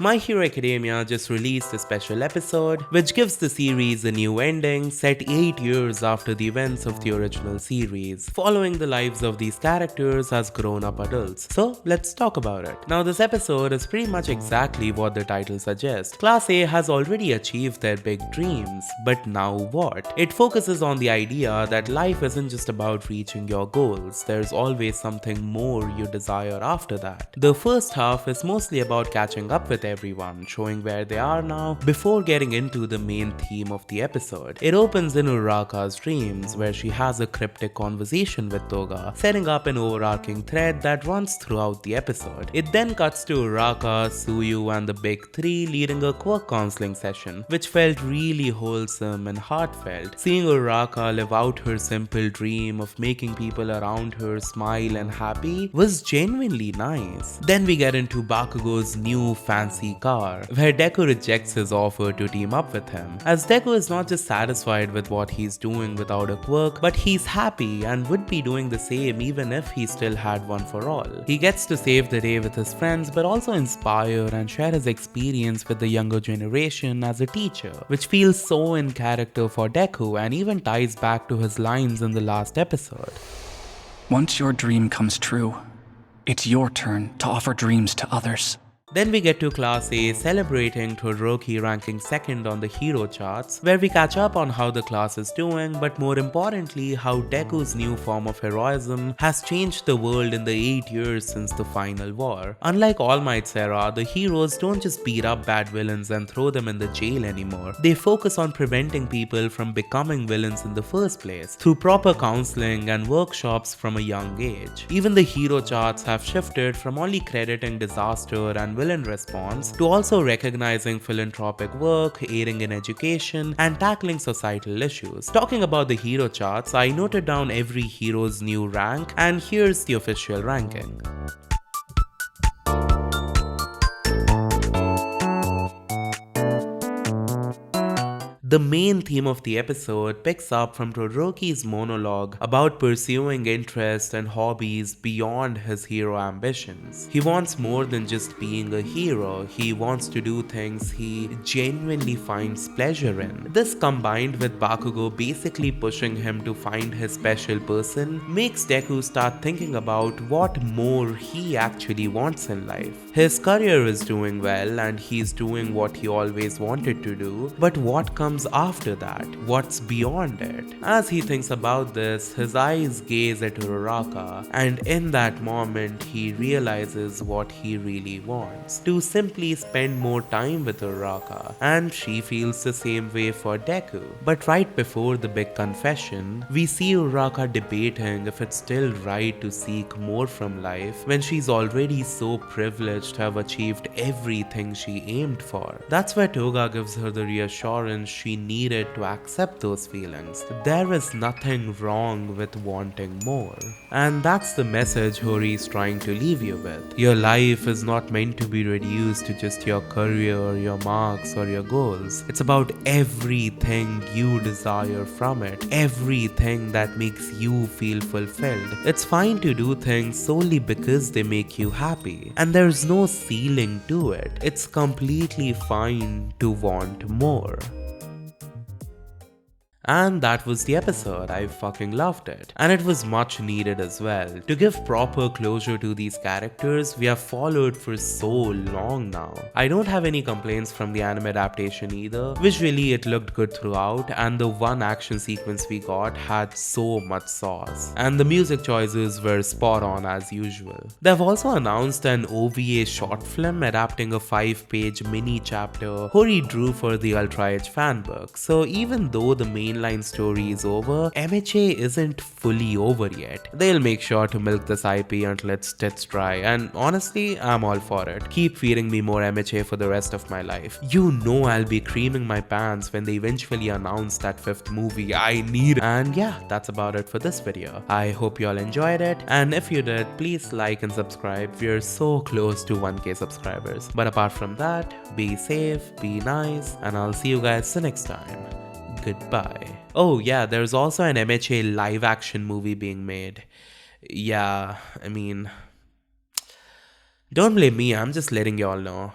My Hero Academia just released a special episode which gives the series a new ending set 8 years after the events of the original series, following the lives of these characters as grown-up adults. So let's talk about it. Now this episode is pretty much exactly what the title suggests. Class A has already achieved their big dreams, but now what? It focuses on the idea that life isn't just about reaching your goals, there's always something more you desire after that. The first half is mostly about catching up with everyone, showing where they are now, before getting into the main theme of the episode. It opens in Uraraka's dreams, where she has a cryptic conversation with Toga, setting up an overarching thread that runs throughout the episode. It then cuts to Uraraka, Tsuyu, and the Big Three leading a quirk counseling session, which felt really wholesome and heartfelt. Seeing Uraraka live out her simple dream of making people around her smile and happy was genuinely nice. Then we get into Bakugo's new fancy car, where Deku rejects his offer to team up with him, as Deku is not just satisfied with what he's doing without a quirk, but he's happy and would be doing the same even if he still had one for all. He gets to save the day with his friends, but also inspire and share his experience with the younger generation as a teacher, which feels so in character for Deku and even ties back to his lines in the last episode. Once your dream comes true, it's your turn to offer dreams to others. Then we get to Class A celebrating Todoroki ranking second on the hero charts, where we catch up on how the class is doing, but more importantly, how Deku's new form of heroism has changed the world in the 8 years since the final war. Unlike All Might's era, the heroes don't just beat up bad villains and throw them in the jail anymore. They focus on preventing people from becoming villains in the first place, through proper counseling and workshops from a young age. Even the hero charts have shifted from only crediting disaster and villain response to also recognizing philanthropic work, aiding in education, and tackling societal issues. Talking about the hero charts, I noted down every hero's new rank, and here's the official ranking. The main theme of the episode picks up from Todoroki's monologue about pursuing interests and hobbies beyond his hero ambitions. He wants more than just being a hero, he wants to do things he genuinely finds pleasure in. This, combined with Bakugo basically pushing him to find his special person, makes Deku start thinking about what more he actually wants in life. His career is doing well and he's doing what he always wanted to do, but what comes after that? What's beyond it? As he thinks about this, his eyes gaze at Uraraka, and in that moment he realizes what he really wants: to simply spend more time with Uraraka, and she feels the same way for Deku. But right before the big confession, we see Uraraka debating if it's still right to seek more from life when she's already so privileged to have achieved everything she aimed for. That's where Toga gives her the reassurance she needed to accept those feelings. There is nothing wrong with wanting more. And that's the message Hori is trying to leave you with. Your life is not meant to be reduced to just your career, your marks, or your goals. It's about everything you desire from it, everything that makes you feel fulfilled. It's fine to do things solely because they make you happy, and there's no ceiling to it. It's completely fine to want more. And that was the episode. I fucking loved it. And it was much needed as well. To give proper closure to these characters we have followed for so long now. I don't have any complaints from the anime adaptation either. Visually it looked good throughout, and the one action sequence we got had so much sauce. And the music choices were spot on as usual. They've also announced an OVA short film adapting a 5-page mini chapter Hori drew for the Ultra Edge fanbook. So even though the main mainline story is over, MHA isn't fully over yet. They'll make sure to milk this IP until it's tits dry, and honestly, I'm all for it. Keep feeding me more MHA for the rest of my life. You know I'll be creaming my pants when they eventually announce that 5th movie. I need it. And yeah, that's about it for this video. I hope you all enjoyed it, and if you did, please like and subscribe. We're so close to 1k subscribers. But apart from that, be safe, be nice, and I'll see you guys the next time. Goodbye. Oh yeah, there's also an MHA live action movie being made. Yeah, I mean, don't blame me, I'm just letting y'all know.